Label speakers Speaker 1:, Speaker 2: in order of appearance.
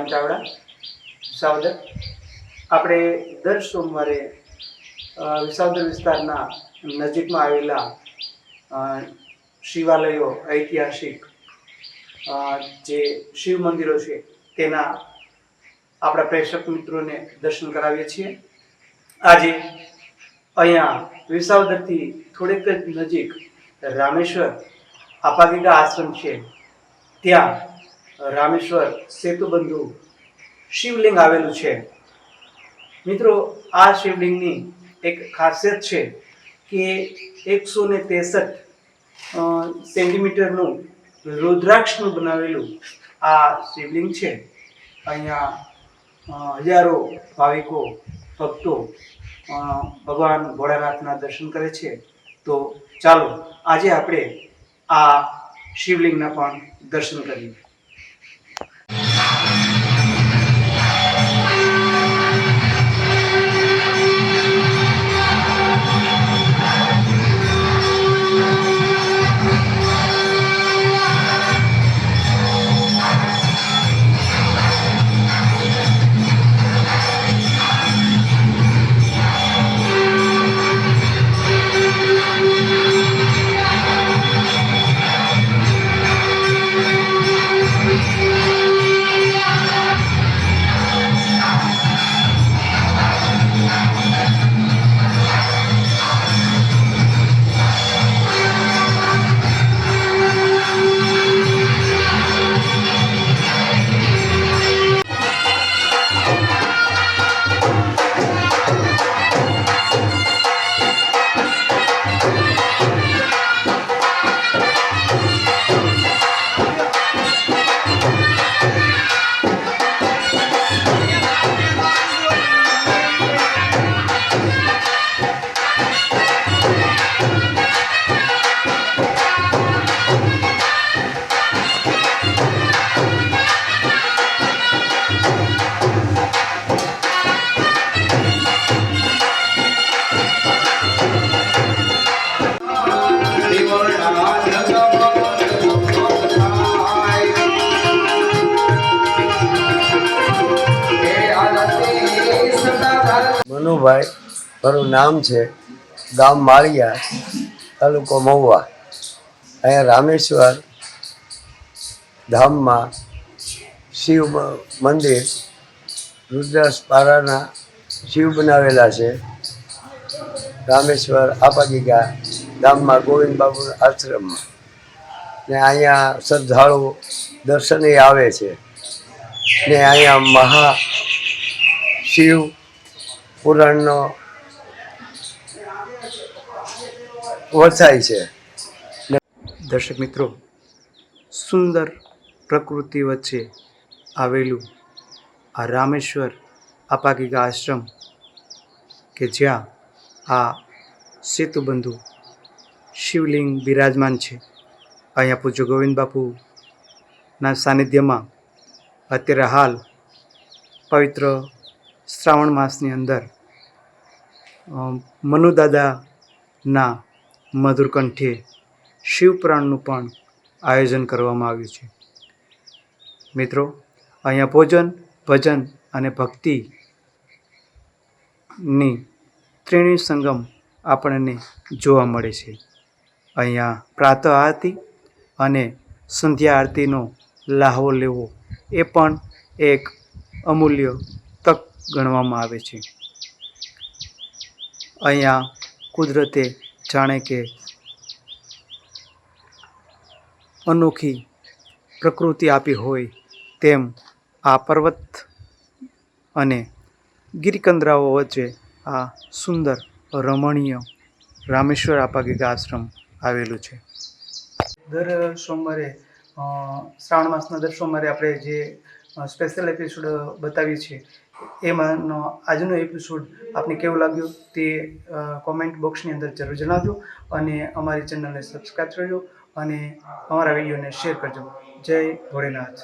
Speaker 1: રામ ચાવડા વિસાવદર। આપણે દર સોમવારે વિસાવદર વિસ્તારના નજીકમાં આવેલા શિવાલયો, ઐતિહાસિક જે શિવ મંદિરો છે તેના આપણા પ્રેક્ષક મિત્રોને દર્શન કરાવીએ છીએ। આજે અહીંયા વિસાવદરથી થોડેક જ નજીક રામેશ્વર આપાગીગા આશ્રમ છે, ત્યાં રામેશ્વર સેતુબંધુ શિવલિંગ આવેલું છે। મિત્રો, આ શિવલિંગની એક ખાસિયત છે કે 163 સેન્ટીમીટરનું રુદ્રાક્ષનું બનાવેલું આ શિવલિંગ છે। અહીંયા હજારો ભાવિકો ભક્તો ભગવાન ભોળાનાથના દર્શન કરે છે। તો ચાલો આજે આપણે આ શિવલિંગના પણ દર્શન કરીએ।
Speaker 2: મનુભાઈ મારું નામ છે, ગામ માળિયા, તાલુકો મહુવા। અહીંયા રામેશ્વર ધામમાં શિવ મંદિર, રુદ્રાક્ષ પારાના શિવ બનાવેલા છે। રામેશ્વર આપાગીગા ધામમાં ગોવિંદ બાબુના આશ્રમમાં, ને અહીંયા શ્રદ્ધાળુ દર્શને આવે છે। ને અહીંયા મહા શિવ પુરાણનો વરસાય છે।
Speaker 1: દર્શક મિત્રો, સુંદર પ્રકૃતિ વચ્ચે આવેલું આ રામેશ્વર આપાગીગા આશ્રમ કે જ્યાં આ સેતુબંધુ શિવલિંગ બિરાજમાન છે। અહીંયા પૂજ્ય ગોવિંદ બાપુના સાનિધ્યમાં અત્યારે હાલ પવિત્ર શ્રાવણ માસની અંદર મનુદાદાના મધુર કંઠે શિવપુરાણનું પણ આયોજન કરવામાં આવ્યું છે। મિત્રો, અહીંયા ભોજન, ભજન અને ભક્તિની ત્રિવેણી સંગમ આપણને જોવા મળે છે। અહીંયા પ્રાતઃ આરતી અને સંધ્યા આરતીનો લાહવો લેવો એ પણ એક અમૂલ્ય તક ગણવામાં આવે છે। અહીંયા કુદરતે જાણે કે અનોખી પ્રકૃતિ આપી હોય તેમ આ પર્વત અને ગિરિકંદરાઓ વચ્ચે આ સુંદર રમણીય રામેશ્વર આપાગીગા આશ્રમ આવેલું છે। દર સોમવારે શ્રાવણ માસના દર સોમવારે આપણે જે સ્પેશિયલ એપિસોડ બતાવીએ છીએ એમાંનો આજનો એપિસોડ આપને કેવો લાગ્યો તે કોમેન્ટ બોક્સની અંદર જરૂર જણાવજો અને અમારી ચેનલને સબસ્ક્રાઈબ કરજો અને અમારા વિડીયોને શેર કરજો। જય ભોળેનાથ।